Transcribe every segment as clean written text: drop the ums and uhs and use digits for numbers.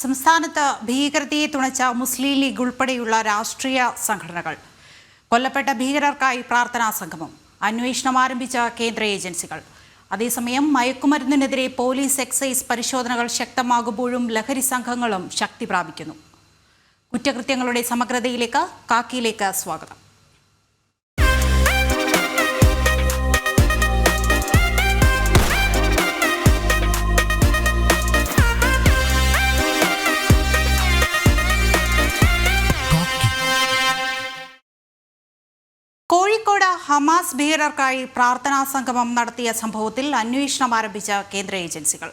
സംസ്ഥാനത്ത് ഭീകരതയെ തുണച്ച മുസ്ലിം ലീഗ് ഉൾപ്പെടെയുള്ള രാഷ്ട്രീയ സംഘടനകൾ കൊല്ലപ്പെട്ട ഭീകരർക്കായി പ്രാർത്ഥനാ സംഗമം അന്വേഷണം ആരംഭിച്ച കേന്ദ്ര ഏജൻസികൾ. അതേസമയം മയക്കുമരുന്നിനെതിരെ പോലീസ് എക്സൈസ് പരിശോധനകൾ ശക്തമാകുമ്പോഴും ലഹരി സംഘങ്ങളും ശക്തി പ്രാപിക്കുന്നു. കുറ്റകൃത്യങ്ങളുടെ സമഗ്രതയിലേക്ക് കാക്കിയിലേക്ക് സ്വാഗതം. കോഴിക്കോട് ഹമാസ് ഭീകരർക്കായി പ്രാർത്ഥനാ സംഗമം നടത്തിയ സംഭവത്തിൽ അന്വേഷണം ആരംഭിച്ച കേന്ദ്ര ഏജൻസികൾ.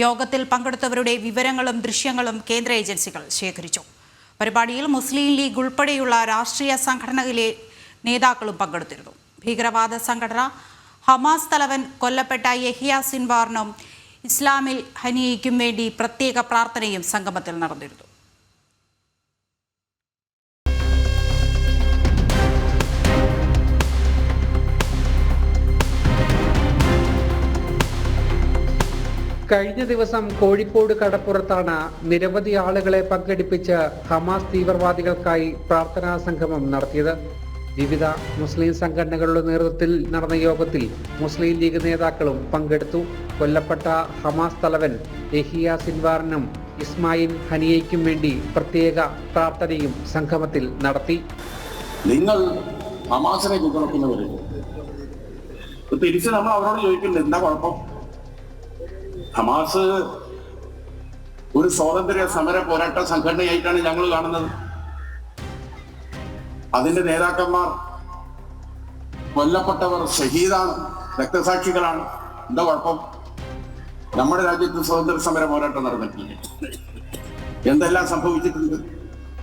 യോഗത്തിൽ പങ്കെടുത്തവരുടെ വിവരങ്ങളും ദൃശ്യങ്ങളും കേന്ദ്ര ഏജൻസികൾ ശേഖരിച്ചു. പരിപാടിയിൽ മുസ്ലിം ലീഗ് ഉൾപ്പെടെയുള്ള രാഷ്ട്രീയ സംഘടനകളിലെ നേതാക്കളും പങ്കെടുത്തിരുന്നു. ഭീകരവാദ സംഘടന ഹമാസ് തലവൻ കൊല്ലപ്പെട്ട യഹിയ സിൻവാറിനും ഇസ്ലാമിൽ ഹനിയയ്ക്കും വേണ്ടി പ്രത്യേക പ്രാർത്ഥനയും സംഗമത്തിൽ നടന്നിരുന്നു. കഴിഞ്ഞ ദിവസം കോഴിക്കോട് കടപ്പുറത്താണ് നിരവധി ആളുകളെ പങ്കെടുപ്പിച്ച് ഹമാസ് തീവ്രവാദികൾക്കായി പ്രാർത്ഥനാ സംഗമം നടത്തിയത്. വിവിധ മുസ്ലിം സംഘടനകളുടെ നേതൃത്വത്തിൽ നടന്ന യോഗത്തിൽ മുസ്ലിം ലീഗ് നേതാക്കളും പങ്കെടുത്തു. കൊല്ലപ്പെട്ട ഹമാസ് തലവൻ യഹിയ സിൻവാറിനും ഇസ്മായിൽ ഹനിയയ്ക്കും വേണ്ടി പ്രത്യേക പ്രാർത്ഥനയും സംഗമത്തിൽ നടത്തി. നിങ്ങൾ ഹമാസിനെ പിന്തുണക്കുന്നവര് തിരിച്ച് നമ്മൾ അവരോട് ചോദിക്കുന്നുണ്ട്, എന്താ കുഴപ്പം? ഹമാസ് ഒരു സ്വാതന്ത്ര്യ സമര പോരാട്ട സംഘടനയായിട്ടാണ് ഞങ്ങൾ കാണുന്നത്. അതിന്റെ നേതാക്കന്മാർ കൊല്ലപ്പെട്ടവർ ഷഹീദാണ്, രക്തസാക്ഷികളാണ്. എന്താ കുഴപ്പം? നമ്മുടെ രാജ്യത്ത് സ്വാതന്ത്ര്യ സമര പോരാട്ടം നടന്നിട്ടില്ല, എന്തെല്ലാം സംഭവിച്ചിട്ടുണ്ട്.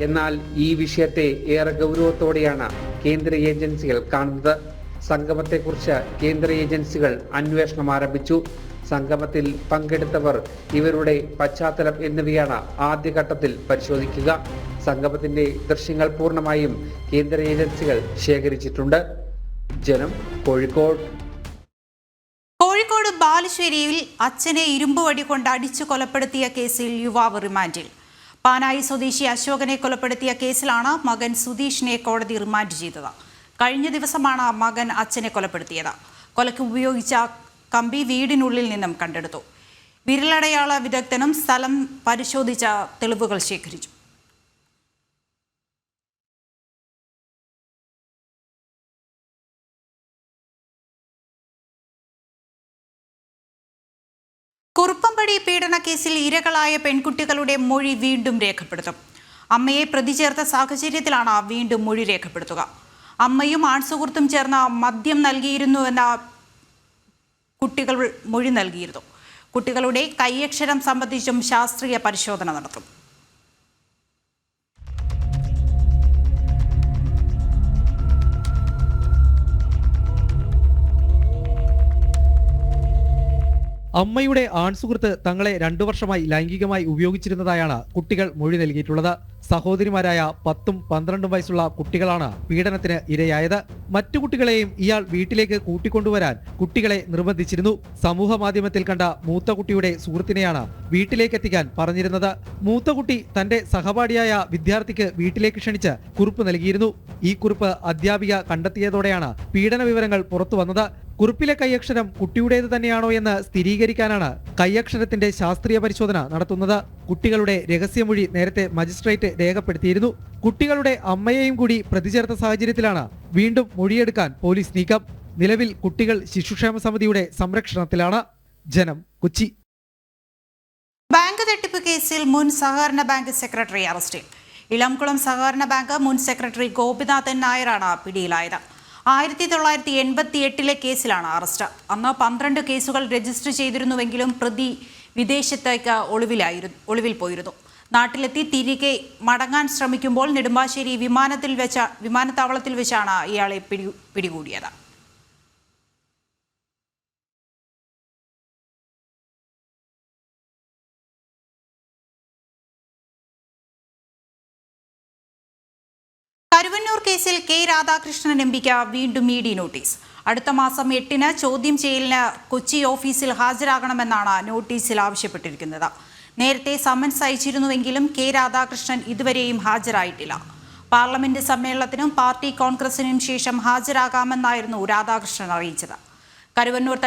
എന്നാൽ ഈ വിഷയത്തെ ഏറെ ഗൗരവത്തോടെയാണ് കേന്ദ്ര ഏജൻസികൾ കാണുന്നത്. സംഗമത്തെക്കുറിച്ച് കേന്ദ്ര ഏജൻസികൾ അന്വേഷണം ആരംഭിച്ചു. സംഗമത്തിൽ പങ്കെടുത്തവർ, ഇവരുടെ പശ്ചാത്തലം എന്നിവയാണ് ആദ്യഘട്ടത്തിൽ പരിശോധിക്കുക. സംഗമത്തിന്റെ ദൃശ്യങ്ങൾ പൂർണ്ണമായും കേന്ദ്ര ഏജൻസികൾ ശേഖരിച്ചിട്ടുണ്ട്. ജനം, കോഴിക്കോട്. കോഴിക്കോട് ബാലുശ്ശേരിയിൽ അച്ഛനെ ഇരുമ്പുവടി കൊണ്ട് അടിച്ചു കൊലപ്പെടുത്തിയ കേസിൽ യുവാവ് റിമാൻഡിൽ. പാനായി സ്വദേശി അശോകനെ കൊലപ്പെടുത്തിയ കേസിലാണ് മകൻ സുധീഷിനെ കോടതി റിമാൻഡ് ചെയ്തത്. കഴിഞ്ഞ ദിവസമാണ് മകൻ അച്ഛനെ കൊലപ്പെടുത്തിയത്. കൊലയ്ക്ക് ഉപയോഗിച്ച കമ്പി വീടിനുള്ളിൽ നിന്നും കണ്ടെടുത്തു. വിരലടയാള വിദഗ്ധനും സ്ഥലം പരിശോധിച്ച തെളിവുകൾ ശേഖരിച്ചു. കുറുപ്പമ്പടി പീഡന കേസിൽ ഇരകളായ പെൺകുട്ടികളുടെ മൊഴി വീണ്ടും രേഖപ്പെടുത്തും. അമ്മയെ പ്രതി ചേർത്ത സാഹചര്യത്തിലാണ് വീണ്ടും മൊഴി രേഖപ്പെടുത്തുക. അമ്മയും ആൺസുഹൃത്തും ചേർന്ന് മദ്യം നൽകിയിരുന്നുവെന്ന കുട്ടികൾ മൊഴി നൽകിയിരുന്നു. കുട്ടികളുടെ കൈയക്ഷരം സംബന്ധിച്ചും ശാസ്ത്രീയ പരിശോധന നടത്തും. അമ്മയുടെ ആൺസുഹൃത്ത് തങ്ങളെ 2 വർഷമായി ലൈംഗികമായി ഉപയോഗിച്ചിരുന്നതായാണ് കുട്ടികൾ മൊഴി നൽകിയിട്ടുള്ളത്. സഹോദരിമാരായ 10ഉം 12ഉം വയസ്സുള്ള കുട്ടികളാണ് പീഡനത്തിന് ഇരയായത്. മറ്റു കുട്ടികളെയും ഇയാൾ വീട്ടിലേക്ക് കൂട്ടിക്കൊണ്ടുവരാൻ കുട്ടികളെ നിർബന്ധിച്ചിരുന്നു. സമൂഹ മാധ്യമത്തിൽ കണ്ട മൂത്ത കുട്ടിയുടെ സുഹൃത്തിനെയാണ് വീട്ടിലേക്ക് എത്തിക്കാൻ പറഞ്ഞിരുന്നത്. മൂത്ത കുട്ടി തന്റെ സഹപാഠിയായ വിദ്യാർത്ഥിക്ക് വീട്ടിലേക്ക് ക്ഷണിച്ച് കുറിപ്പ് നൽകിയിരുന്നു. ഈ കുറിപ്പ് അധ്യാപിക കണ്ടെത്തിയതോടെയാണ് പീഡന വിവരങ്ങൾ പുറത്തു വന്നത്. കുറിപ്പിലെ കൈയക്ഷരം കുട്ടിയുടേത് തന്നെയാണോ എന്ന് സ്ഥിരീകരിക്കാനാണ് കൈയക്ഷരത്തിന്റെ ശാസ്ത്രീയ പരിശോധന നടത്തുന്നത്. കുട്ടികളുടെ രഹസ്യമൊഴി നേരത്തെ മജിസ്ട്രേറ്റ് രേഖപ്പെടുത്തിയിരുന്നു. കുട്ടികളുടെ അമ്മയെയും കൂടി പ്രതി ചേർത്ത സാഹചര്യത്തിലാണ് വീണ്ടും മൊഴിയെടുക്കാൻ പോലീസ് നീക്കം. നിലവിൽ കുട്ടികൾ ശിശുക്ഷേമ സമിതിയുടെ സംരക്ഷണത്തിലാണ്. ജനം, കൊച്ചി. ബാങ്ക് തട്ടിപ്പ് കേസിൽ മുൻ സഹകരണ ബാങ്ക് സെക്രട്ടറി അറസ്റ്റിൽ. ഇളംകുളം സഹകരണ ബാങ്ക് മുൻ സെക്രട്ടറി ഗോപിനാഥൻ നായരാണ് പിടിയിലായത്. 1988 കേസിലാണ് അറസ്റ്റ്. അന്ന് 12 കേസുകൾ രജിസ്റ്റർ ചെയ്തിരുന്നുവെങ്കിലും പ്രതി വിദേശത്തേക്ക് ഒളിവിൽ പോയിരുന്നു. നാട്ടിലെത്തി തിരികെ മടങ്ങാൻ ശ്രമിക്കുമ്പോൾ നെടുമ്പാശ്ശേരി വിമാനത്താവളത്തിൽ വെച്ചാണ് ഇയാളെ പിടികൂടിയത്. കരുവന്നൂർ കേസിൽ കെ രാധാകൃഷ്ണൻ എംപിക്ക് വീണ്ടും ഇഡി നോട്ടീസ്. അടുത്ത മാസം 8-ന് ചോദ്യം ചെയ്യലിന് കൊച്ചി ഓഫീസിൽ ഹാജരാകണമെന്നാണ് നോട്ടീസിൽ ആവശ്യപ്പെട്ടിരിക്കുന്നത്. നേരത്തെ സമൻസ് അയച്ചിരുന്നുവെങ്കിലും കെ രാധാകൃഷ്ണൻ ഇതുവരെയും ഹാജരായിട്ടില്ല. പാർലമെന്റ് സമ്മേളനത്തിനും പാർട്ടി കോൺഗ്രസിനും ശേഷം ഹാജരാകാമെന്നായിരുന്നു രാധാകൃഷ്ണൻ അറിയിച്ചത്. കരുവന്നൂർ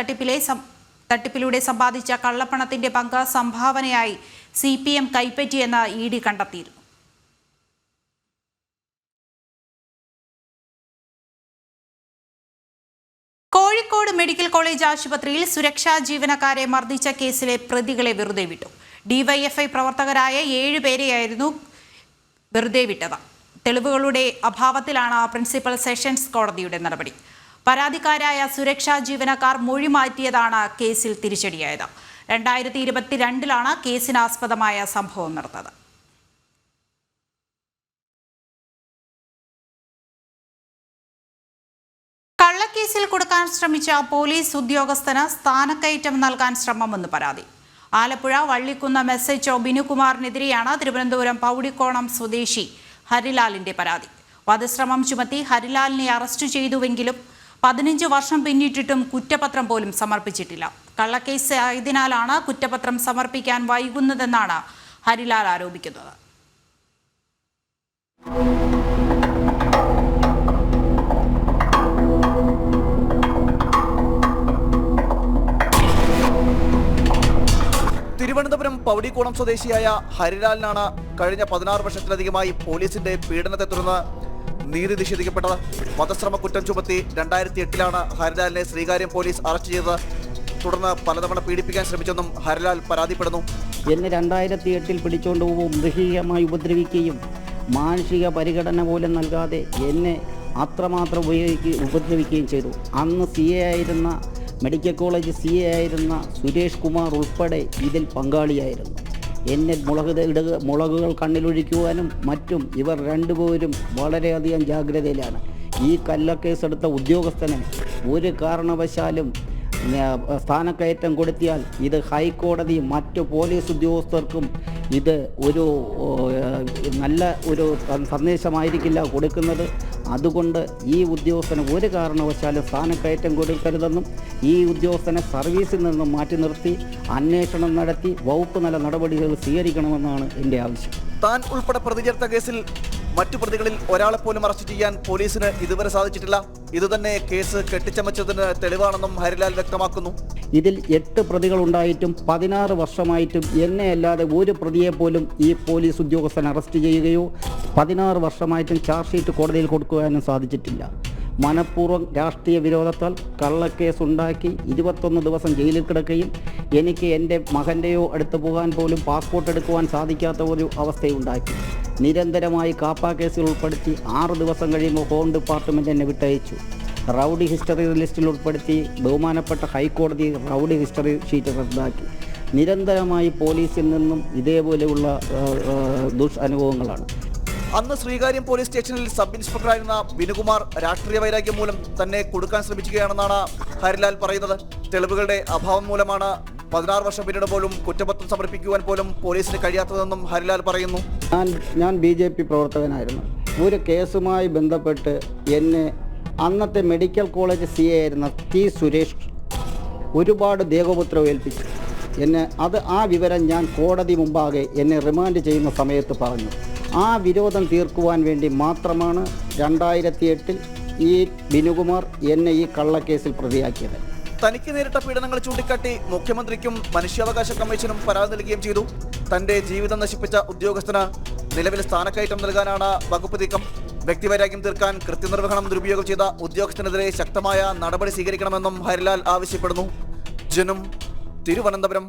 തട്ടിപ്പിലൂടെ സമ്പാദിച്ച കള്ളപ്പണത്തിന്റെ പങ്ക് സംഭാവനയായി CPM കൈപ്പറ്റിയെന്ന് ED കണ്ടെത്തിയിരുന്നു. കോഴിക്കോട് മെഡിക്കൽ കോളേജ് ആശുപത്രിയിൽ സുരക്ഷാ ജീവനക്കാരെ മർദ്ദിച്ച കേസിലെ പ്രതികളെ വെറുതെ വിട്ടു. DYFI പ്രവർത്തകരായ 7 പേരെയായിരുന്നു വെറുതെ വിട്ടത്. തെളിവുകളുടെ അഭാവത്തിലാണ് പ്രിൻസിപ്പൽ സെഷൻസ് കോടതിയുടെ നടപടി. പരാതിക്കാരായ സുരക്ഷാ ജീവനക്കാർ മൊഴി മാറ്റിയതാണ് കേസിൽ തിരിച്ചടിയായത്. 2022 കേസിനാസ്പദമായ സംഭവം നടന്നത്. കള്ളക്കേസിൽ കൊടുക്കാൻ ശ്രമിച്ച പോലീസ് ഉദ്യോഗസ്ഥന് സ്ഥാനക്കയറ്റം നൽകാൻ ശ്രമമെന്ന് പരാതി. ആലപ്പുഴ വള്ളിക്കുന്ന് SHO ബിനുകുമാറിനെതിരെയാണ് തിരുവനന്തപുരം പൗടിക്കോണം സ്വദേശി ഹരിലാലിന്റെ പരാതി. വധശ്രമം ചുമത്തി ഹരിലാലിനെ അറസ്റ്റ് ചെയ്തുവെങ്കിലും 15 വർഷം പിന്നിട്ടിട്ടും കുറ്റപത്രം പോലും സമർപ്പിച്ചിട്ടില്ല. കള്ളക്കേസ് ആയതിനാലാണ് കുറ്റപത്രം സമർപ്പിക്കാൻ വൈകുന്നതെന്നാണ് ഹരിലാൽ ആരോപിക്കുന്നത്. തിരുവനന്തപുരം പൗടിക്കോണം സ്വദേശിയായ ഹരിലാലിനാണ് കഴിഞ്ഞ 16 വർഷത്തിലധികമായി പോലീസിന്റെ പീഡനത്തെ തുടർന്ന് നീതി നിഷേധിക്കപ്പെട്ടത്. വധശ്രമ കുറ്റം ചുമത്തി 2008 ഹരിലാലിനെ ശ്രീകാര്യം പോലീസ് അറസ്റ്റ് ചെയ്തത്. തുടർന്ന് പലതവണ പീഡിപ്പിക്കാൻ ശ്രമിച്ചെന്നും ഹരിലാൽ പരാതിപ്പെടുന്നു. എന്നെ 2008 പിടിച്ചുകൊണ്ട് പോകും മൃഗീയമായി ഉപദ്രവിക്കുകയും മാനസിക പരിഗണന പോലും നൽകാതെ എന്നെ അത്രമാത്രം ഉപദ്രവിക്കുകയും ചെയ്തു. അന്ന് CA ആയിരുന്ന മെഡിക്കൽ കോളേജ് CA ആയിരുന്ന സുരേഷ് കുമാർ ഉൾപ്പെടെ ഇതിൽ പങ്കാളിയായിരുന്നു. എന്നെ മുളകുകൾ കണ്ണിലൊഴിക്കുവാനും മറ്റും ഇവർ രണ്ടുപേരും വളരെയധികം ജാഗ്രതയിലാണ്. ഈ കള്ളക്കേസെടുത്ത ഉദ്യോഗസ്ഥന് ഒരു കാരണവശാലും സ്ഥാനക്കയറ്റം കൊടുത്തിയാൽ ഇത് ഹൈക്കോടതിയും മറ്റു പോലീസ് ഉദ്യോഗസ്ഥർക്കും ഇത് ഒരു നല്ല ഒരു സന്ദേശമായിരിക്കില്ല കൊടുക്കുന്നത്. അതുകൊണ്ട് ഈ ഉദ്യോഗസ്ഥന് ഒരു കാരണവശാലും സ്ഥാനക്കയറ്റം കൊടുക്കരുതെന്നും ഈ ഉദ്യോഗസ്ഥനെ സർവീസിൽ നിന്നും മാറ്റി നിർത്തി അന്വേഷണം നടത്തി വകുപ്പ് തല നടപടികൾ സ്വീകരിക്കണമെന്നാണ് എൻ്റെ ആവശ്യം. താൻ ഉൾപ്പെടെ പ്രതി ചേർത്ത കേസിൽ മറ്റു പ്രതികളിൽ ഒരാളെ പോലും അറസ്റ്റ് ചെയ്യാൻ പോലീസിന് ഇതുവരെ സാധിച്ചിട്ടില്ല. ഇതുതന്നെ കേസ് കെട്ടിച്ചമച്ചതിന് തെളിവാണെന്നും ഹരിലാൽ വ്യക്തമാക്കുന്നു. ഇതിൽ 8 പ്രതികളുണ്ടായിട്ടും 16 വർഷമായിട്ടും എന്നെ അല്ലാതെ ഒരു പ്രതിയെ പോലും ഈ പോലീസ് ഉദ്യോഗസ്ഥൻ അറസ്റ്റ് ചെയ്യുകയോ 16 വർഷമായിട്ടും ചാർജ് ഷീറ്റ് കോടതിയിൽ കൊടുക്കുവാനും സാധിച്ചിട്ടില്ല. മനഃപൂർവ്വം രാഷ്ട്രീയ വിരോധത്താൽ കള്ളക്കേസ് ഉണ്ടാക്കി 21 ദിവസം ജയിലിൽ കിടക്കുകയും എനിക്ക് എൻ്റെ മകൻ്റെയോ അടുത്ത് പോകാൻ പോലും പാസ്പോർട്ട് എടുക്കുവാൻ സാധിക്കാത്ത ഒരു അവസ്ഥയുണ്ടാക്കി. നിരന്തരമായി കാപ്പ കേസിൽ ഉൾപ്പെടുത്തി 6 ദിവസം കഴിയുമ്പോൾ ഹോം ഡിപ്പാർട്ട്മെൻറ്റ് എന്നെ വിട്ടയച്ചു. റൗഡി ഹിസ്റ്ററി ലിസ്റ്റിൽ ഉൾപ്പെടുത്തി ബഹുമാനപ്പെട്ട ഹൈക്കോടതി റൗഡി ഹിസ്റ്ററി ഷീറ്റ് റദ്ദാക്കി. നിരന്തരമായി പോലീസിൽ നിന്നും ഇതേപോലെയുള്ള ദുരനുഭവങ്ങളാണ്. അന്ന് ശ്രീകാര്യം പോലീസ് സ്റ്റേഷനിൽ സബ് ഇൻസ്പെക്ടറായിരുന്ന ബിനുകുമാർ രാഷ്ട്രീയ വൈരാഗ്യം മൂലം തന്നെ കൊടുക്കാൻ ശ്രമിക്കുകയാണെന്നാണ് ഹരിലാൽ പറയുന്നത്. തെളിവുകളുടെ അഭാവം മൂലമാണ് 16 വർഷം പിന്നീട് പോലും കുറ്റപത്രം സമർപ്പിക്കുവാൻ പോലും പോലീസിന് കഴിയാത്തതെന്നും ഹരിലാൽ പറയുന്നു. ഞാൻ BJP പ്രവർത്തകനായിരുന്നു. ഒരു കേസുമായി ബന്ധപ്പെട്ട് എന്നെ അന്നത്തെ മെഡിക്കൽ കോളേജ് CA ആയിരുന്ന T സുരേഷ് ഒരുപാട് ദേഹോപദ്രവം ഏൽപ്പിച്ചു. ആ വിവരം ഞാൻ കോടതി മുമ്പാകെ എന്നെ റിമാൻഡ് ചെയ്യുന്ന സമയത്ത് പറഞ്ഞു. ആ വിരോധം തീർക്കുവാൻ വേണ്ടി മാത്രമാണ് 2008 ഈ ബിനുകുമാർ എന്നെ ഈ കള്ളക്കേസിൽ പ്രതിയാക്കിയത്. തനിക്ക് നേരിട്ട പീഡനങ്ങൾ ചൂണ്ടിക്കാട്ടി മുഖ്യമന്ത്രിക്കും മനുഷ്യാവകാശ കമ്മീഷനും പരാതി നൽകുകയും ചെയ്തു. തന്റെ ജീവിതം നശിപ്പിച്ച ഉദ്യോഗസ്ഥന് നിലവിൽ സ്ഥാനക്കയറ്റം നൽകാനാണ് വകുപ്പ് നീക്കം. വ്യക്തിവൈരാഗ്യം തീർക്കാൻ കൃത്യനിർവഹണം ദുരുപയോഗം ചെയ്ത ഉദ്യോഗസ്ഥനെതിരെ ശക്തമായ നടപടി സ്വീകരിക്കണമെന്നും ഹരിലാൽ ആവശ്യപ്പെടുന്നു. ജനം, തിരുവനന്തപുരം.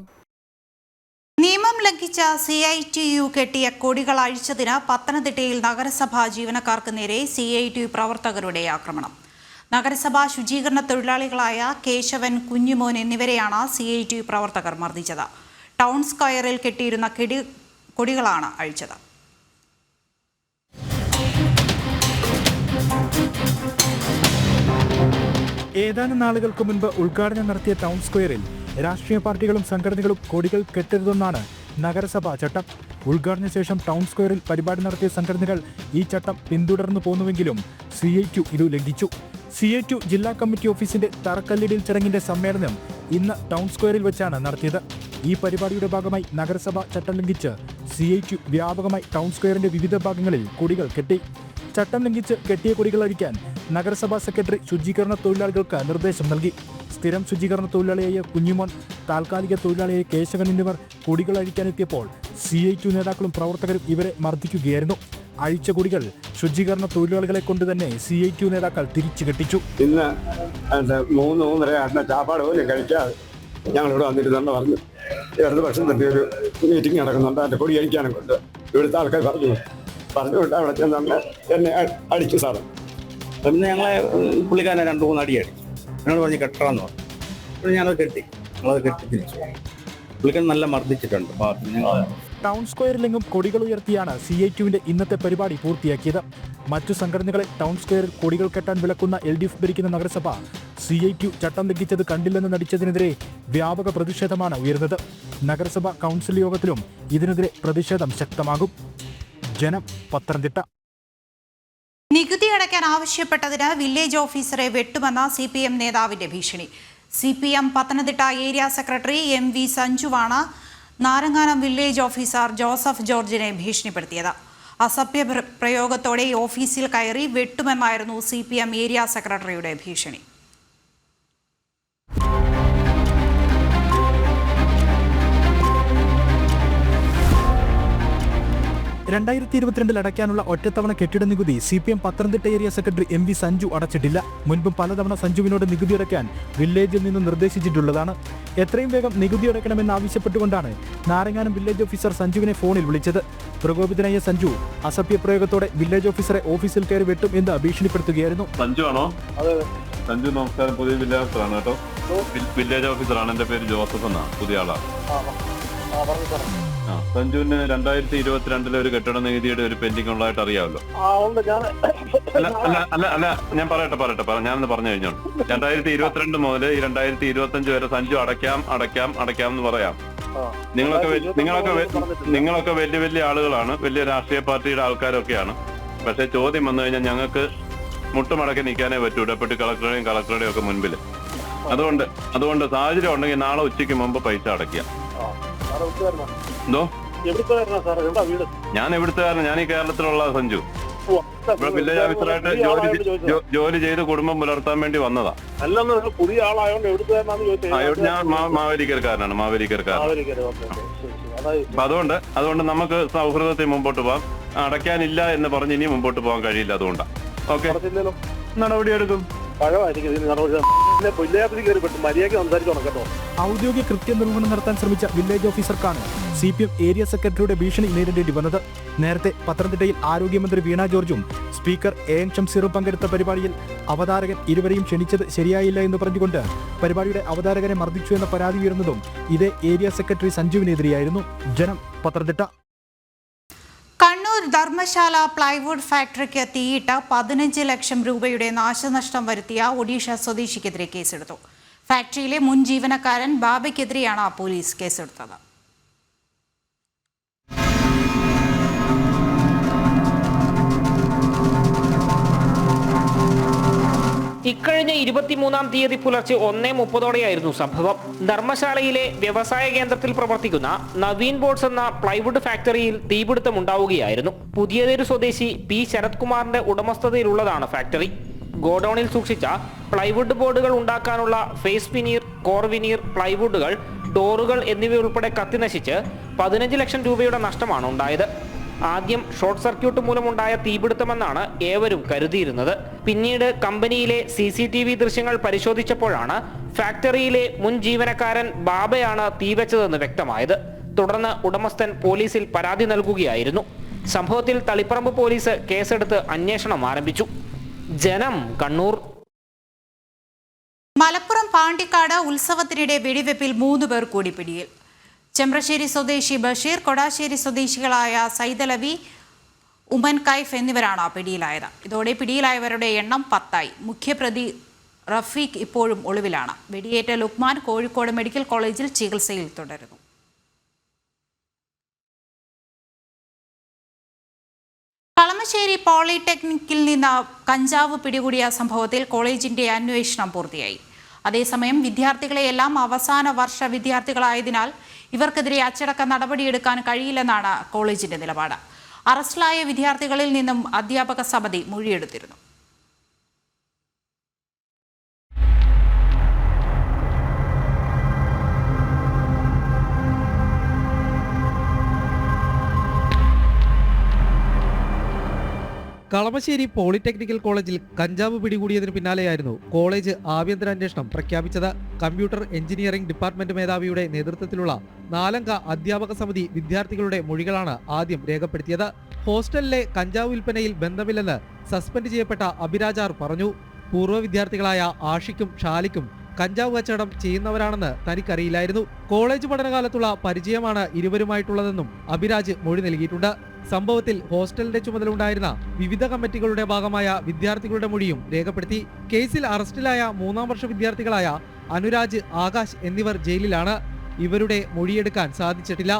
നിയമം ലംഘിച്ച CITU കെട്ടിയ കൊടികൾ അഴിച്ചതിന് പത്തനംതിട്ടയിൽ നഗരസഭാ ജീവനക്കാർക്ക് നേരെ CITU പ്രവർത്തകരുടെ ആക്രമണം. നഗരസഭാ ശുചീകരണ തൊഴിലാളികളായ കേശവൻ, കുഞ്ഞുമോൻ എന്നിവരെയാണ് CITU പ്രവർത്തകർ മർദ്ദിച്ചത്. ടൗൺ സ്ക്വയറിൽ കെട്ടിയിരുന്ന കൊടികളാണ് അഴിച്ചത്. ഏതാനും നാളുകൾക്ക് മുൻപ് ഉദ്ഘാടനം നടത്തിയ ടൗൺ സ്ക്വയറിൽ രാഷ്ട്രീയ പാർട്ടികളും സംഘടനകളും കൊടികൾ കെട്ടരുതെന്നാണ് നഗരസഭാ ചട്ടം. ഉദ്ഘാടന ശേഷം ടൗൺ സ്ക്വയറിൽ പരിപാടി നടത്തിയ സംഘടനകൾ ഈ ചട്ടം പിന്തുടർന്നു പോന്നുവെങ്കിലും CITU ഇത് ലംഘിച്ചു. CITU ജില്ലാ കമ്മിറ്റി ഓഫീസിന്റെ തറക്കല്ലിടൽ ചടങ്ങിന്റെ സമ്മേളനം ഇന്ന് ടൗൺ സ്ക്വയറിൽ വെച്ചാണ് നടത്തിയത്. ഈ പരിപാടിയുടെ ഭാഗമായി നഗരസഭ ചട്ടം ലംഘിച്ച് CITU വ്യാപകമായി ടൗൺ സ്ക്വയറിന്റെ വിവിധ ഭാഗങ്ങളിൽ കൊടികൾ കെട്ടി. ചട്ടം ലംഘിച്ച് കെട്ടിയ കൊടികൾ അഴിക്കാൻ നഗരസഭാ സെക്രട്ടറി ശുചീകരണ തൊഴിലാളികൾക്ക് നിർദ്ദേശം നൽകി. സ്ഥിരം ശുചീകരണ തൊഴിലാളിയായ കുഞ്ഞുമോൻ, താൽക്കാലിക തൊഴിലാളിയായ കേശവൻ എന്നിവർ കൊടികൾ അഴിക്കാനെത്തിയപ്പോൾ CITU നേതാക്കളും പ്രവർത്തകരും ഇവരെ മർദ്ദിക്കുകയായിരുന്നു. അഴിച്ച കൊടികൾ ശുചീകരണ തൊഴിലാളികളെ കൊണ്ട് തന്നെ CITU നേതാക്കൾ തിരിച്ചു കെട്ടിച്ചു. ഇന്ന് 3-3:30 ചാപ്പാട് പോലും കഴിക്കാതെ ഞങ്ങളിവിടെ വന്നിരുന്നെന്ന് പറഞ്ഞു. ഇടതുപക്ഷം തട്ടി ഒരു മീറ്റിംഗ് നടക്കുന്നുണ്ട്, അതിൻ്റെ കൊടി അഴിക്കാനും കൊണ്ട് ഇവിടുത്തെ ആൾക്കാർ പറഞ്ഞുകൊണ്ട് അവിടെ ചെന്ന് എന്നെ അടിച്ചു സാറ്. പിന്നെ ഞങ്ങളെ പുള്ളിക്കാരനെ 2-3 അടി അടിച്ചു. ഞങ്ങൾ പറഞ്ഞ് കെട്ടാന്ന് പറഞ്ഞു. പിന്നെ ഞങ്ങളത് കെട്ടി തിരിച്ചു. പുള്ളിക്കാരൻ നല്ല മർദ്ദിച്ചിട്ടുണ്ട്. ടൗൺ സ്ക്വയറിലെങ്ങും കൊടികൾ ഉയർത്തിയാണ് CITUവിന്റെ ഇന്നത്തെ പരിപാടി പൂർത്തിയാക്കിയത്. മറ്റു സംഘടനകളെ ടൗൺ സ്ക്വയറിൽ കൊടികൾ കെട്ടാൻ വിലക്കുന്ന LDF ഭരിക്കുന്ന നഗരസഭ CITU ചട്ടം ലംഘിച്ചത് കണ്ടില്ലെന്ന് നടിച്ചതിനെതിരെ വ്യാപക പ്രതിഷേധമാണ് ഉയർന്നത്. നഗരസഭ കൗൺസിൽ യോഗത്തിലും ഇതിനെതിരെ പ്രതിഷേധം ശക്തമാകും. ജനം, പത്തനംതിട്ട. നികുതി അടയ്ക്കാൻ ആവശ്യപ്പെട്ടതിന് വില്ലേജ് ഓഫീസറെ വെട്ടുമെന്ന CPM നേതാവിന്റെ ഭീഷണി. CPM Pathanamthitta area secretary MV സഞ്ജുവാണ് നാരങ്ങാനം വില്ലേജ് ഓഫീസർ ജോസഫ് ജോർജിനെ ഭീഷണിപ്പെടുത്തിയത്. അസഭ്യ പ്രയോഗത്തോടെ ഓഫീസിൽ കയറി വെട്ടുമെന്നായിരുന്നു CPM ഏരിയ സെക്രട്ടറിയുടെ ഭീഷണി. 2022 അടയ്ക്കാനുള്ള ഒറ്റത്തവണ കെട്ടിട നികുതി CPM Pathanamthitta area secretary MV Sanju അടച്ചിട്ടില്ല. മുൻപും പലതവണ സഞ്ജുവിനോട് നികുതി അടയ്ക്കാൻ വില്ലേജിൽ നിന്ന് നിർദ്ദേശിച്ചിട്ടുള്ളതാണ്. എത്രയും വേഗം നികുതി അടയ്ക്കണമെന്ന് ആവശ്യപ്പെട്ടുകൊണ്ടാണ് നാരങ്ങാനം വില്ലേജ് ഓഫീസർ സഞ്ജുവിനെ ഫോണിൽ വിളിച്ചത്. പ്രകോപിതനായ സഞ്ജു അസഭ്യ പ്രയോഗത്തോടെ വില്ലേജ് ഓഫീസറെ ഓഫീസിൽ കയറി വെട്ടും എന്ന് ഭീഷണിപ്പെടുത്തുകയായിരുന്നു. സഞ്ജു ആണോ? സഞ്ജു നമസ്കാരം. പുതിയ വില്ലേജ് ഓഫീസറാണ് കേട്ടോ. വില്ലേജ് ഓഫീസറാണ്. എൻ്റെ പേര് ജോസഫ് എന്നാണ്. പുതിയ ആളാണ്. സഞ്ജുവിന് 2022 ഒരു കെട്ടിട നികുതിയുടെ ഒരു പെൻഡിങ് ഉള്ളതായിട്ട് അറിയാമല്ലോ. അല്ല ഞാൻ പറയട്ടെ ഞാനൊന്ന് പറഞ്ഞു കഴിഞ്ഞോളൂ. 2022 മുതൽ 2025 വരെ സഞ്ജു അടയ്ക്കാം എന്ന് പറയാം. നിങ്ങളൊക്കെ വലിയ ആളുകളാണ്, വലിയ രാഷ്ട്രീയ പാർട്ടിയുടെ ആൾക്കാരൊക്കെയാണ്. പക്ഷെ ചോദ്യം വന്നു കഴിഞ്ഞാൽ ഞങ്ങൾക്ക് മുട്ടുമടക്കി നിൽക്കാനേ പറ്റൂ, ഡെപ്യൂട്ടി കളക്ടറുടെയും ഒക്കെ മുൻപിൽ. അതുകൊണ്ട് സാഹചര്യം ഉണ്ടെങ്കിൽ നാളെ ഉച്ചയ്ക്ക് മുമ്പ് പൈസ അടയ്ക്കുക. എന്തോ? ഞാൻ എവിടുത്തുകാരൻ? ഞാൻ ഈ കേരളത്തിലുള്ള സഞ്ജു. ഇവിടെ വില്ലേജ് ഓഫീസറായിട്ട് ജോലി ചെയ്ത് കുടുംബം പുലർത്താൻ വേണ്ടി വന്നതാ. പുതിയ ആളായോണ്ട് ഞാൻ മാവേലിക്കരക്കാരനാണ്. അപ്പൊ അതുകൊണ്ട് നമുക്ക് സൗഹൃദത്തിൽ മുമ്പോട്ട് പോകാം. അടയ്ക്കാനില്ല എന്ന് പറഞ്ഞ് ഇനി മുമ്പോട്ട് പോകാൻ കഴിയില്ല. അതുകൊണ്ടാണ്. ഓക്കെ, നടപടിയെടുക്കും. ഔദ്യോഗിക കൃത്യനിർവഹണം നടത്താൻ ശ്രമിച്ച വില്ലേജ് ഓഫീസർക്കാണ് CPM ഏരിയ സെക്രട്ടറിയുടെ ഭീഷണി നേരിടേണ്ടി വന്നത്. നേരത്തെ പത്തനംതിട്ടയിൽ ആരോഗ്യമന്ത്രി വീണ ജോർജും സ്പീക്കർ AN ഷംസീറും പങ്കെടുത്ത പരിപാടിയിൽ അവതാരകൻ ഇരുവരെയും ക്ഷണിച്ചത് ശരിയായില്ല എന്ന് പറഞ്ഞുകൊണ്ട് പരിപാടിയുടെ അവതാരകനെ മർദ്ദിച്ചു എന്ന പരാതി ഉയർന്നതും ഇതേ ഏരിയ സെക്രട്ടറി സഞ്ജുവിനെതിരെയായിരുന്നു. ജനം, പത്തനംതിട്ട. കണ്ണൂർ ധർമ്മശാല പ്ലൈവുഡ് ഫാക്ടറിക്ക് തീയിട്ട് 15 ലക്ഷം രൂപയുടെ നാശനഷ്ടം വരുത്തിയ ഒഡീഷ സ്വദേശിക്കെതിരെ കേസെടുത്തു. ഫാക്ടറിയിലെ മുൻ ജീവനക്കാരൻ ബാബയ്ക്കെതിരെയാണ് പോലീസ് കേസെടുത്തത്. ഇക്കഴിഞ്ഞ 23-ാം തീയതി പുലർച്ചെ 1:30 സംഭവം. ധർമ്മശാലയിലെ വ്യവസായ കേന്ദ്രത്തിൽ പ്രവർത്തിക്കുന്ന നവീൻ ബോർഡ്സ് എന്ന പ്ലൈവുഡ് ഫാക്ടറിയിൽ തീപിടുത്തമുണ്ടാവുകയായിരുന്നു. പുതിയതേരു സ്വദേശി P ശരത് കുമാറിന്റെ ഉടമസ്ഥതയിലുള്ളതാണ് ഫാക്ടറി. ഗോഡൌണിൽ സൂക്ഷിച്ച പ്ലൈവുഡ് ബോർഡുകൾ ഉണ്ടാക്കാനുള്ള ഫേസ് വിനീർ, കോർ വിനീർ, പ്ലൈവുഡുകൾ, ഡോറുകൾ എന്നിവയുൾപ്പെടെ കത്തിനശിച്ച് 15 ലക്ഷം രൂപയുടെ നഷ്ടമാണ് ഉണ്ടായത്. ആദ്യം ഷോർട്ട് സർക്യൂട്ട് മൂലമുണ്ടായ തീപിടുത്തമെന്നാണ് ഏവരും കരുതിയിരുന്നത്. പിന്നീട് കമ്പനിയിലെ CCTV ദൃശ്യങ്ങൾ പരിശോധിച്ചപ്പോഴാണ് ഫാക്ടറിയിലെ മുൻ ജീവനക്കാരൻ ബാബയാണ് തീവെച്ചതെന്ന് വ്യക്തമായത്. തുടർന്ന് ഉടമസ്ഥൻ പോലീസിൽ പരാതി നൽകുകയായിരുന്നു. സംഭവത്തിൽ തളിപ്പറമ്പ് പോലീസ് കേസെടുത്ത് അന്വേഷണം ആരംഭിച്ചു. ജനം, കണ്ണൂർ. മലപ്പുറം പാണ്ടിക്കാട് ഉത്സവത്തിനിടെ വെടിവെപ്പിൽ 3 പേർ കൂടി പിടിയിൽ. ചെമ്പ്രശ്ശേരി സ്വദേശി ബഷീർ, കൊടാശ്ശേരി സ്വദേശികളായ സൈദലവി, ഉമൻ കൈഫ് എന്നിവരാണ് പിടിയിലായത്. ഇതോടെ പിടിയിലായവരുടെ എണ്ണം 10ആയി. മുഖ്യപ്രതി റഫീഖ് ഇപ്പോഴും ഒളിവിലാണ്. വെടിയേറ്റ ലുക്മാൻ കോഴിക്കോട് മെഡിക്കൽ കോളേജിൽ ചികിത്സയിൽ തുടരുന്നു. കളമശ്ശേരി പോളിടെക്നിക്കിൽ നിന്ന് കഞ്ചാവ് പിടികൂടിയ സംഭവത്തിൽ കോളേജിന്റെ അന്വേഷണം പൂർത്തിയായി. അതേസമയം വിദ്യാർത്ഥികളെയെല്ലാം അവസാന വർഷ വിദ്യാർത്ഥികളായതിനാൽ ഇവർക്കെതിരെ അച്ചടക്ക നടപടിയെടുക്കാൻ കഴിയില്ലെന്നാണ് കോളേജിന്റെ നിലപാട്. അറസ്റ്റിലായ വിദ്യാർത്ഥികളിൽ നിന്നും അധ്യാപക സമിതി മൊഴിയെടുത്തിരുന്നു. കളമശ്ശേരി പോളിടെക്നിക്കൽ കോളേജിൽ കഞ്ചാവ് പിടികൂടിയതിന് പിന്നാലെയായിരുന്നു കോളേജ് ആഭ്യന്തരാന്വേഷണം പ്രഖ്യാപിച്ചത്. കമ്പ്യൂട്ടർ എഞ്ചിനീയറിംഗ് ഡിപ്പാർട്ട്മെന്റ് മേധാവിയുടെ നേതൃത്വത്തിലുള്ള 4-അംഗ അധ്യാപക സമിതി വിദ്യാർത്ഥികളുടെ മൊഴികളാണ് ആദ്യം രേഖപ്പെടുത്തിയത്. ഹോസ്റ്റലിലെ കഞ്ചാവ് വിൽപ്പനയിൽ ബന്ധമില്ലെന്ന് സസ്പെൻഡ് ചെയ്യപ്പെട്ട അഭിരാജാർ പറഞ്ഞു. പൂർവ്വ വിദ്യാർത്ഥികളായ ആഷിക്കും ഷാലിക്കും കഞ്ചാവ് കച്ചവടം ചെയ്യുന്നവരാണെന്ന് തനിക്കറിയില്ലായിരുന്നു. കോളേജ് പഠനകാലത്തുള്ള പരിചയമാണ് ഇരുവരുമായിട്ടുള്ളതെന്നും അഭിരാജ് മൊഴി നൽകിയിട്ടുണ്ട്. സംഭവത്തിൽ ഹോസ്റ്റലിന്റെ ചുമതലയുണ്ടായിരുന്ന വിവിധ കമ്മിറ്റികളുടെ ഭാഗമായ വിദ്യാർത്ഥികളുടെ മൊഴിയും രേഖപ്പെടുത്തി. കേസിൽ അറസ്റ്റിലായ 3-ാം വർഷ വിദ്യാർത്ഥികളായ അനുരാജ്, ആകാശ് എന്നിവർ ജയിലിലാണ്. ഇവരുടെ മൊഴിയെടുക്കാൻ സാധിച്ചിട്ടില്ല.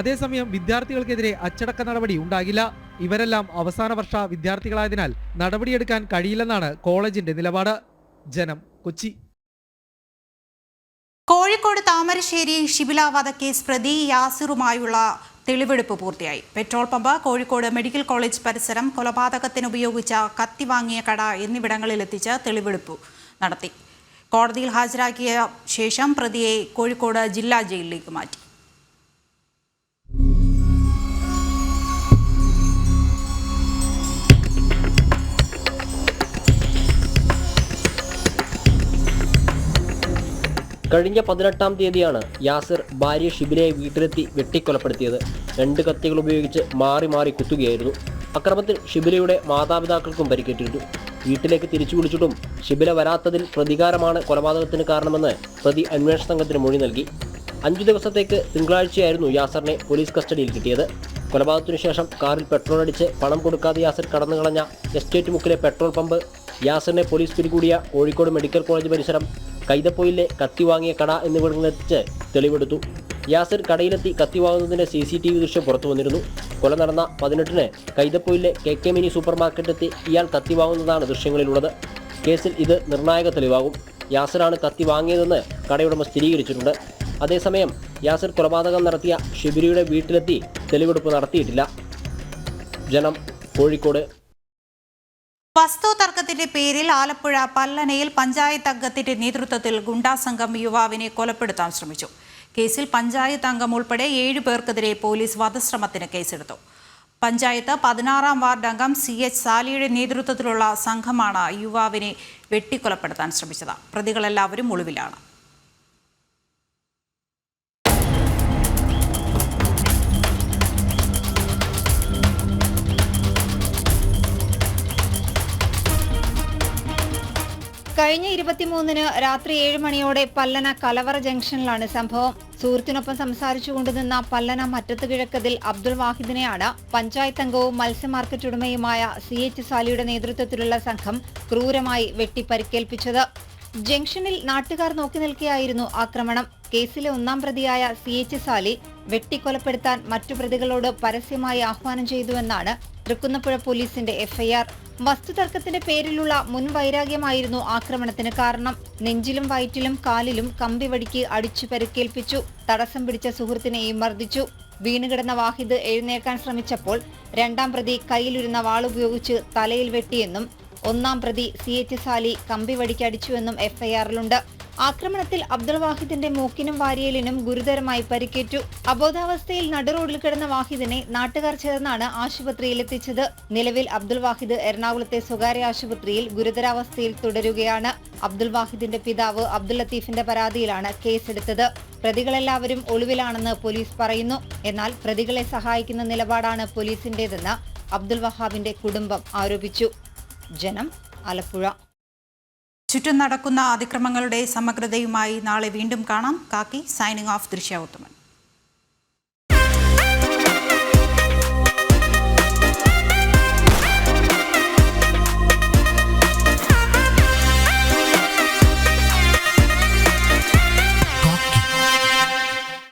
അതേസമയം വിദ്യാർത്ഥികൾക്കെതിരെ അച്ചടക്ക നടപടി ഉണ്ടാകില്ല. ഇവരെല്ലാം അവസാന വർഷ വിദ്യാർത്ഥികളായതിനാൽ നടപടിയെടുക്കാൻ കഴിയില്ലെന്നാണ് കോളേജിന്റെ നിലപാട്. ജനം, കൊച്ചി. കോഴിക്കോട് താമരശ്ശേരി ഷിബില വധക്കേസ് പ്രതി യാസിറുമായുള്ള തെളിവെടുപ്പ് പൂർത്തിയായി. Petrol pump, Kozhikode medical college പരിസരം, കൊലപാതകത്തിന് ഉപയോഗിച്ച കത്തി വാങ്ങിയ കട എന്നിവിടങ്ങളിലെത്തിച്ച് തെളിവെടുപ്പ് നടത്തി. കോടതിയിൽ ഹാജരാക്കിയ ശേഷം പ്രതിയെ കോഴിക്കോട് ജില്ലാ ജയിലിലേക്ക് മാറ്റി. കഴിഞ്ഞ 18-ാം തീയതിയാണ് യാസിർ ഭാര്യ ഷിബിലയെ വീട്ടിലെത്തി വെട്ടിക്കൊലപ്പെടുത്തിയത്. 2 കത്തികൾ ഉപയോഗിച്ച് മാറി മാറി കുത്തുകയായിരുന്നു. അക്രമത്തിൽ ഷിബിലയുടെ മാതാപിതാക്കൾക്കും പരിക്കേറ്റിരുന്നു. വീട്ടിലേക്ക് തിരിച്ചു വിളിച്ചിട്ടും ഷിബില വരാത്തതിൽ പ്രതികാരമാണ് കൊലപാതകത്തിന് കാരണമെന്ന് പ്രതി അന്വേഷണ സംഘത്തിന് മൊഴി നൽകി. 5 ദിവസത്തേക്ക് തിങ്കളാഴ്ചയായിരുന്നു യാസറിനെ പോലീസ് കസ്റ്റഡിയിൽ കിട്ടിയത്. കൊലപാതകത്തിനു ശേഷം കാറിൽ പെട്രോൾ അടിച്ച് പണം കൊടുക്കാതെ യാസിർ കടന്നുകളഞ്ഞ എസ്റ്റേറ്റ് മുക്കിലെ പെട്രോൾ പമ്പ്, യാസിറിനെ പോലീസ് പിടികൂടിയ കോഴിക്കോട് മെഡിക്കൽ കോളേജ് പരിസരം, കൈതപ്പൊയിലെ കത്തി വാങ്ങിയ കട എന്നിവിടങ്ങളിലെത്തിച്ച് തെളിവെടുത്തു. യാസിർ കടയിലെത്തി കത്തി വാങ്ങുന്നതിന്റെ CCTV ദൃശ്യം പുറത്തു വന്നിരുന്നു. കൊല നടന്ന 18-ന് കൈതപ്പൊയിലെ KK മിനി സൂപ്പർ മാർക്കറ്റെത്തി ഇയാൾ കത്തി വാങ്ങുന്നതാണ് ദൃശ്യങ്ങളിലുള്ളത്. കേസിൽ ഇത് നിർണായക തെളിവാകും. യാസിറാണ് കത്തി വാങ്ങിയതെന്ന് കടയുടമ സ്ഥിരീകരിച്ചിട്ടുണ്ട്. അതേസമയം യാസിർ കൊലപാതകം നടത്തിയ ഷിബിലിയുടെ വീട്ടിലെത്തി തെളിവെടുപ്പ് നടത്തിയിട്ടില്ല. ജനം, കോഴിക്കോട്. വസ്തു തർക്കത്തിന്റെ പേരിൽ ആലപ്പുഴ പല്ലനയിൽ പഞ്ചായത്ത് അംഗത്തിന്റെ നേതൃത്വത്തിൽ ഗുണ്ടാസംഘം യുവാവിനെ കൊലപ്പെടുത്താൻ ശ്രമിച്ചു. കേസിൽ പഞ്ചായത്ത് അംഗം ഉൾപ്പെടെ 7 പേർക്കെതിരെ പോലീസ് വധശ്രമത്തിന് കേസെടുത്തു. പഞ്ചായത്ത് 16-ാം വാർഡ് അംഗം CH സാലിയുടെ നേതൃത്വത്തിലുള്ള സംഘമാണ് യുവാവിനെ വെട്ടിക്കൊലപ്പെടുത്താൻ ശ്രമിച്ചത്. പ്രതികളെല്ലാവരും ഒളിവിലാണ്. കഴിഞ്ഞ 23-ന് രാത്രി 7 മണിയോടെ പല്ലന കലവറ ജംഗ്ഷനിലാണ് സംഭവം. സുഹൃത്തിനൊപ്പം സംസാരിച്ചുകൊണ്ട് നിന്ന പല്ലന മറ്റത്ത് കിഴക്കതിൽ അബ്ദുൾ വാഹിദിനെയാണ് പഞ്ചായത്ത് അംഗവും മത്സ്യ മാർക്കറ്റ് ഉടമയുമായ CH സാലിയുടെ നേതൃത്വത്തിലുള്ള സംഘം ക്രൂരമായി വെട്ടി പരിക്കേൽപ്പിച്ചത്. ജംഗ്ഷനിൽ നാട്ടുകാർ നോക്കി നിൽക്കെയായിരുന്നു ആക്രമണം. കേസിലെ 1-ാം പ്രതിയായ CH സാലി വെട്ടിക്കൊലപ്പെടുത്താൻ മറ്റു പ്രതികളോട് പരസ്യമായി ആഹ്വാനം ചെയ്തുവെന്നാണ് തൃക്കുന്നപ്പുഴ പോലീസിന്റെ FIR. വസ്തുതർക്കത്തിന്റെ പേരിലുള്ള മുൻവൈരാഗ്യമായിരുന്നു ആക്രമണത്തിന് കാരണം. നെഞ്ചിലും വയറ്റിലും കാലിലും കമ്പിവടിക്ക് അടിച്ചു പരിക്കേൽപ്പിച്ചു. തടസ്സം പിടിച്ച സുഹൃത്തിനെയും മർദ്ദിച്ചു. വീണുകിടന്ന വാഹിദ് എഴുന്നേൽക്കാൻ ശ്രമിച്ചപ്പോൾ 2-ാം പ്രതി കയ്യിലിരുന്ന വാളുപയോഗിച്ച് തലയിൽ വെട്ടിയെന്നും 1-ാം പ്രതി CH സാലി കമ്പിവടിക്ക് അടിച്ചുവെന്നും FIR-ലുണ്ട്. ആക്രമണത്തിൽ അബ്ദുൾ വാഹിദിന്റെ മൂക്കിനും വാരിയലിനും ഗുരുതരമായി പരിക്കേറ്റു. അബോധാവസ്ഥയിൽ നടുറോഡിൽ കിടന്ന വാഹിദിനെ നാട്ടുകാർ ചേർന്നാണ് ആശുപത്രിയിൽ എത്തിച്ചത്. നിലവിൽ അബ്ദുൾ വാഹിദ് എറണാകുളത്തെ സ്വകാര്യ ആശുപത്രിയിൽ ഗുരുതരാവസ്ഥയിൽ തുടരുകയാണ്. അബ്ദുൾ വാഹിദിന്റെ പിതാവ് അബ്ദുൾ ലത്തീഫിന്റെ പരാതിയിലാണ് കേസെടുത്തത്. പ്രതികളെല്ലാവരും ഒളിവിലാണെന്ന് പോലീസ് പറയുന്നു. എന്നാൽ പ്രതികളെ സഹായിക്കുന്ന നിലപാടാണ് പോലീസിന്റേതെന്ന് അബ്ദുൾ വഹാബിന്റെ കുടുംബം ആരോപിച്ചു. ജനം, ആലപ്പുഴ. ചുറ്റും നടക്കുന്ന അതിക്രമങ്ങളുടെ സമഗ്രതയുമായി നാളെ വീണ്ടും കാണാം. കാക്കി സൈനിങ് ഓഫ്. ദൃശ്യ ഉത്തമൻ.